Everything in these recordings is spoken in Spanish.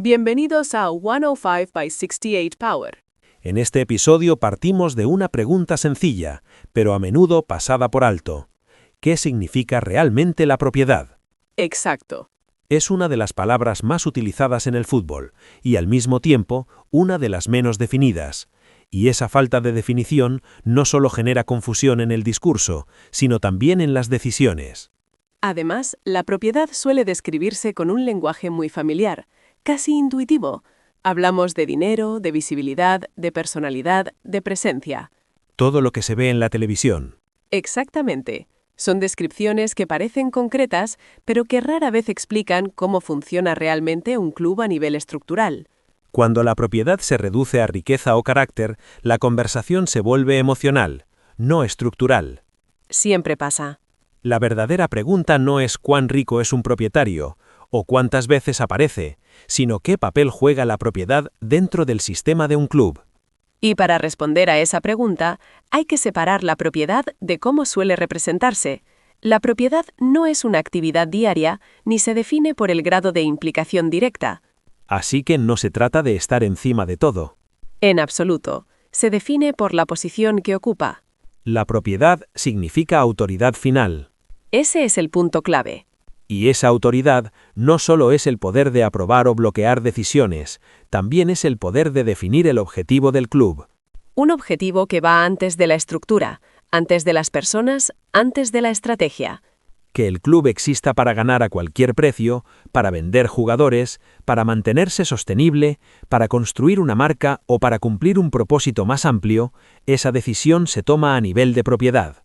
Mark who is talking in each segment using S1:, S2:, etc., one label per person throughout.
S1: Bienvenidos a 105 by 68 Power.
S2: En este episodio partimos de una pregunta sencilla, pero a menudo pasada por alto. ¿Qué significa realmente la propiedad?
S1: Exacto.
S2: Es una de las palabras más utilizadas en el fútbol, y al mismo tiempo, una de las menos definidas. Y esa falta de definición no solo genera confusión en el discurso, sino también en las decisiones.
S1: Además, la propiedad suele describirse con un lenguaje muy familiar, casi intuitivo. Hablamos de dinero, de visibilidad, de personalidad, de presencia.
S2: Todo lo que se ve en la televisión.
S1: Exactamente. Son descripciones que parecen concretas, pero que rara vez explican cómo funciona realmente un club a nivel estructural.
S2: Cuando la propiedad se reduce a riqueza o carácter, la conversación se vuelve emocional, no estructural.
S1: Siempre pasa.
S2: La verdadera pregunta no es cuán rico es un propietario, o cuántas veces aparece, sino qué papel juega la propiedad dentro del sistema de un club.
S1: Y para responder a esa pregunta, hay que separar la propiedad de cómo suele representarse. La propiedad no es una actividad diaria, ni se define por el grado de implicación directa.
S2: Así que no se trata de estar encima de todo.
S1: En absoluto. Se define por la posición que ocupa.
S2: La propiedad significa autoridad final.
S1: Ese es el punto clave.
S2: Y esa autoridad no solo es el poder de aprobar o bloquear decisiones, también es el poder de definir el objetivo del club.
S1: Un objetivo que va antes de la estructura, antes de las personas, antes de la estrategia.
S2: Que el club exista para ganar a cualquier precio, para vender jugadores, para mantenerse sostenible, para construir una marca o para cumplir un propósito más amplio, esa decisión se toma a nivel de propiedad.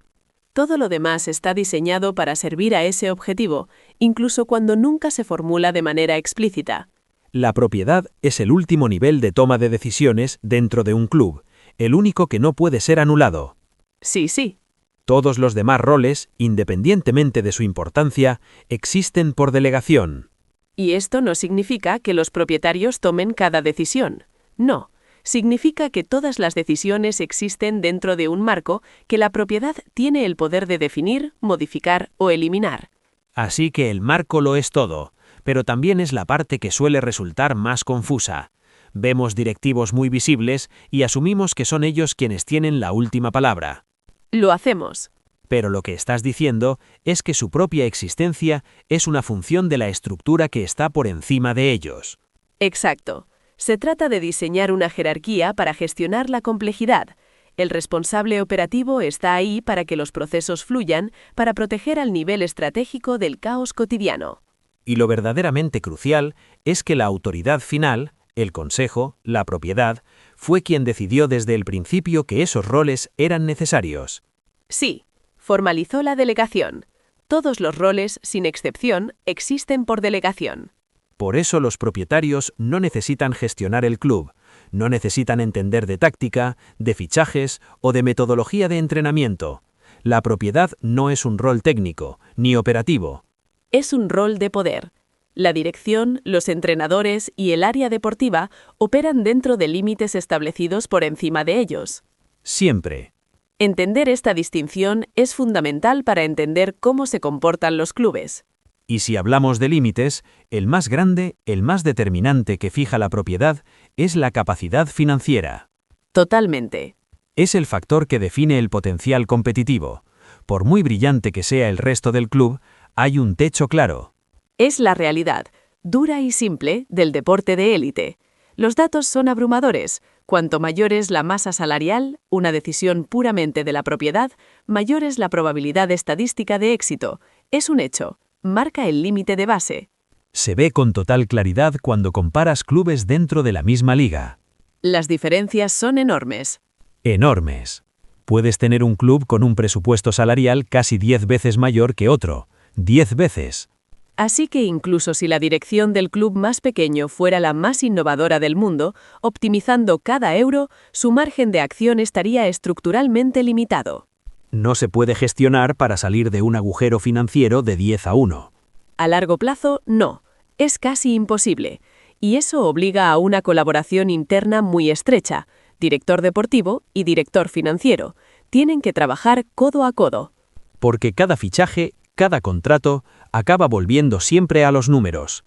S1: Todo lo demás está diseñado para servir a ese objetivo, incluso cuando nunca se formula de manera explícita.
S2: La propiedad es el último nivel de toma de decisiones dentro de un club, el único que no puede ser anulado.
S1: Sí.
S2: Todos los demás roles, independientemente de su importancia, existen por delegación.
S1: Y esto no significa que los propietarios tomen cada decisión. No. Significa que todas las decisiones existen dentro de un marco que la propiedad tiene el poder de definir, modificar o eliminar.
S2: Así que el marco lo es todo, pero también es la parte que suele resultar más confusa. Vemos directivos muy visibles y asumimos que son ellos quienes tienen la última palabra.
S1: Lo hacemos.
S2: Pero lo que estás diciendo es que su propia existencia es una función de la estructura que está por encima de ellos.
S1: Exacto. Se trata de diseñar una jerarquía para gestionar la complejidad. El responsable operativo está ahí para que los procesos fluyan, para proteger al nivel estratégico del caos cotidiano.
S2: Y lo verdaderamente crucial es que la autoridad final, el consejo, la propiedad, fue quien decidió desde el principio que esos roles eran necesarios.
S1: Sí, formalizó la delegación. Todos los roles, sin excepción, existen por delegación.
S2: Por eso los propietarios no necesitan gestionar el club, no necesitan entender de táctica, de fichajes o de metodología de entrenamiento. La propiedad no es un rol técnico, ni operativo.
S1: Es un rol de poder. La dirección, los entrenadores y el área deportiva operan dentro de límites establecidos por encima de ellos.
S2: Siempre.
S1: Entender esta distinción es fundamental para entender cómo se comportan los clubes.
S2: Y si hablamos de límites, el más grande, el más determinante que fija la propiedad es la capacidad financiera.
S1: Totalmente.
S2: Es el factor que define el potencial competitivo. Por muy brillante que sea el resto del club, hay un techo claro.
S1: Es la realidad, dura y simple, del deporte de élite. Los datos son abrumadores. Cuanto mayor es la masa salarial, una decisión puramente de la propiedad, mayor es la probabilidad estadística de éxito. Es un hecho. Marca el límite de base.
S2: Se ve con total claridad cuando comparas clubes dentro de la misma liga.
S1: Las diferencias son enormes.
S2: Enormes. Puedes tener un club con un presupuesto salarial casi 10 veces mayor que otro. 10 veces.
S1: Así que incluso si la dirección del club más pequeño fuera la más innovadora del mundo, optimizando cada euro, su margen de acción estaría estructuralmente limitado.
S2: No se puede gestionar para salir de un agujero financiero de 10-1.
S1: A largo plazo, no. Es casi imposible. Y eso obliga a una colaboración interna muy estrecha. Director deportivo y director financiero tienen que trabajar codo a codo.
S2: Porque cada fichaje, cada contrato, acaba volviendo siempre a los números.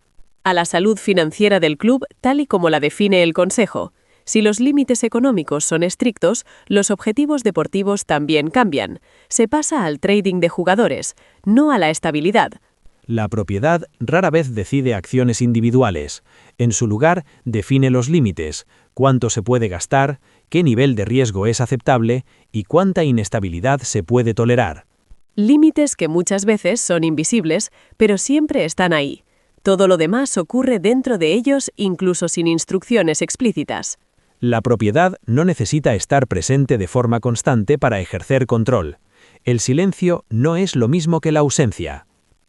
S1: a la salud financiera del club tal y como la define el Consejo. Si los límites económicos son estrictos, los objetivos deportivos también cambian. Se pasa al trading de jugadores, no a la estabilidad.
S2: La propiedad rara vez decide acciones individuales. En su lugar, define los límites, cuánto se puede gastar, qué nivel de riesgo es aceptable y cuánta inestabilidad se puede tolerar.
S1: Límites que muchas veces son invisibles, pero siempre están ahí. Todo lo demás ocurre dentro de ellos, incluso sin instrucciones explícitas.
S2: La propiedad no necesita estar presente de forma constante para ejercer control. El silencio no es lo mismo que la ausencia.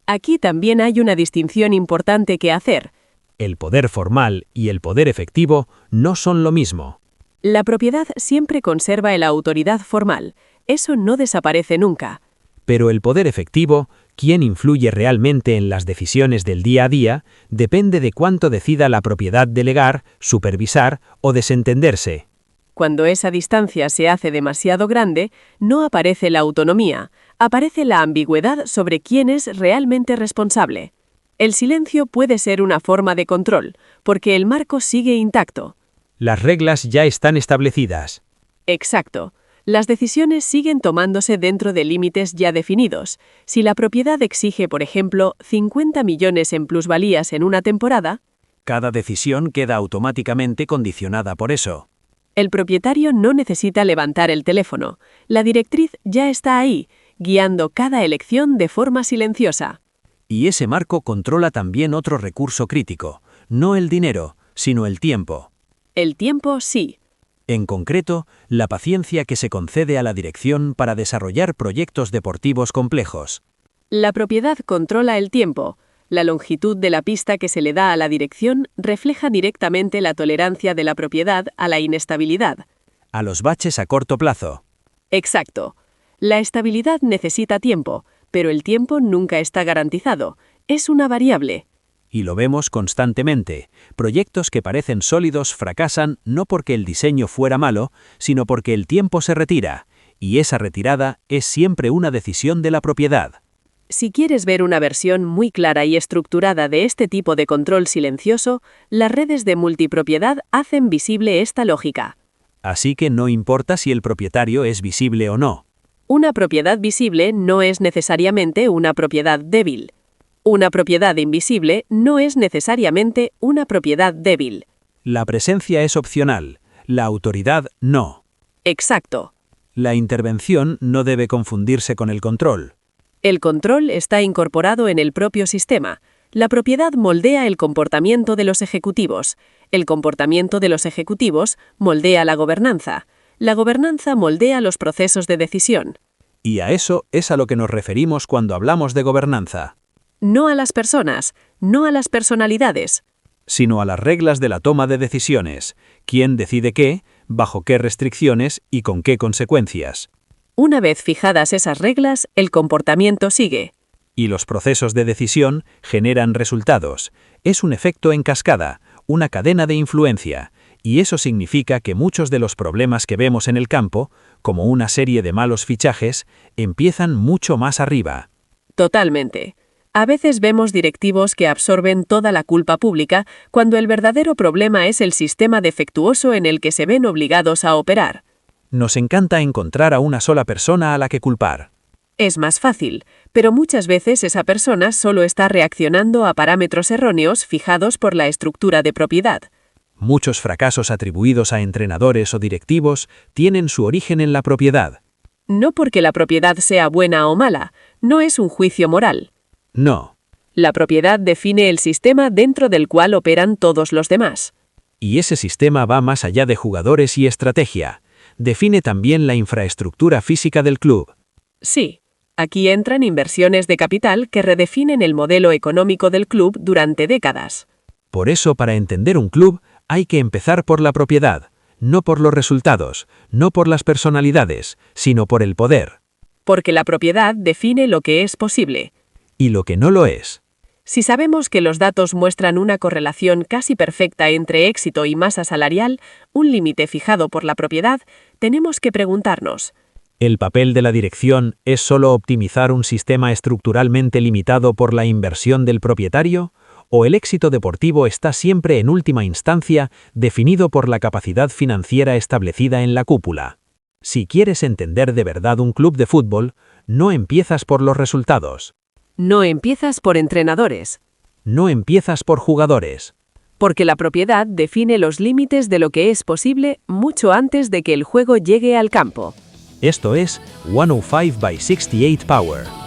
S1: Aquí también hay una distinción importante que hacer.
S2: El poder formal y el poder efectivo no son lo mismo.
S1: La propiedad siempre conserva la autoridad formal. Eso no desaparece nunca.
S2: Pero el poder efectivo, quien influye realmente en las decisiones del día a día, depende de cuánto decida la propiedad delegar, supervisar o desentenderse.
S1: Cuando esa distancia se hace demasiado grande, no aparece la autonomía, aparece la ambigüedad sobre quién es realmente responsable. El silencio puede ser una forma de control, porque el marco sigue intacto.
S2: Las reglas ya están establecidas.
S1: Exacto. Las decisiones siguen tomándose dentro de límites ya definidos. Si la propiedad exige, por ejemplo, 50 millones en plusvalías en una temporada,
S2: Cada decisión queda automáticamente condicionada por eso.
S1: el propietario no necesita levantar el teléfono. La directriz ya está ahí, guiando cada elección de forma silenciosa.
S2: Y ese marco controla también otro recurso crítico, no el dinero, sino el tiempo.
S1: El tiempo sí.
S2: En concreto, la paciencia que se concede a la dirección para desarrollar proyectos deportivos complejos.
S1: La propiedad controla el tiempo. La longitud de la pista que se le da a la dirección refleja directamente la tolerancia de la propiedad a la inestabilidad.
S2: A los baches a corto plazo.
S1: Exacto. La estabilidad necesita tiempo, pero el tiempo nunca está garantizado. Es una variable.
S2: Y lo vemos constantemente. Proyectos que parecen sólidos fracasan no porque el diseño fuera malo, sino porque el tiempo se retira, y esa retirada es siempre una decisión de la propiedad.
S1: Si quieres ver una versión muy clara y estructurada de este tipo de control silencioso, las redes de multipropiedad hacen visible esta lógica.
S2: Así que no importa si el propietario es visible o no.
S1: Una propiedad visible no es necesariamente una propiedad débil. Una propiedad invisible no es necesariamente una propiedad débil.
S2: La presencia es opcional, la autoridad no.
S1: Exacto.
S2: La intervención no debe confundirse con el control.
S1: El control está incorporado en el propio sistema. La propiedad moldea el comportamiento de los ejecutivos. El comportamiento de los ejecutivos moldea la gobernanza. La gobernanza moldea los procesos de decisión.
S2: Y a eso es a lo que nos referimos cuando hablamos de gobernanza.
S1: No a las personas, no a las personalidades.
S2: Sino a las reglas de la toma de decisiones. ¿Quién decide qué, bajo qué restricciones y con qué consecuencias?
S1: Una vez fijadas esas reglas, el comportamiento sigue.
S2: Y los procesos de decisión generan resultados. Es un efecto en cascada, una cadena de influencia. Y eso significa que muchos de los problemas que vemos en el campo, como una serie de malos fichajes, empiezan mucho más arriba.
S1: Totalmente. A veces vemos directivos que absorben toda la culpa pública cuando el verdadero problema es el sistema defectuoso en el que se ven obligados a operar.
S2: Nos encanta encontrar a una sola persona a la que culpar.
S1: Es más fácil, pero muchas veces esa persona solo está reaccionando a parámetros erróneos fijados por la estructura de propiedad.
S2: Muchos fracasos atribuidos a entrenadores o directivos tienen su origen en la propiedad.
S1: No porque la propiedad sea buena o mala, no es un juicio moral.
S2: No.
S1: La propiedad define el sistema dentro del cual operan todos los demás.
S2: Y ese sistema va más allá de jugadores y estrategia. Define también la infraestructura física del club.
S1: Sí, aquí entran inversiones de capital que redefinen el modelo económico del club durante décadas.
S2: Por eso, para entender un club, hay que empezar por la propiedad, no por los resultados, no por las personalidades, sino por el poder.
S1: Porque la propiedad define lo que es posible.
S2: Y lo que no lo es.
S1: Si sabemos que los datos muestran una correlación casi perfecta entre éxito y masa salarial, un límite fijado por la propiedad, tenemos que preguntarnos:
S2: ¿el papel de la dirección es solo optimizar un sistema estructuralmente limitado por la inversión del propietario? o el éxito deportivo está siempre en última instancia definido por la capacidad financiera establecida en la cúpula. Si quieres entender de verdad un club de fútbol, no empiezas por los resultados.
S1: No empiezas por entrenadores,
S2: No empiezas por jugadores.
S1: porque la propiedad define los límites de lo que es posible mucho antes de que el juego llegue al campo.
S2: Esto es 105 by 68 Power.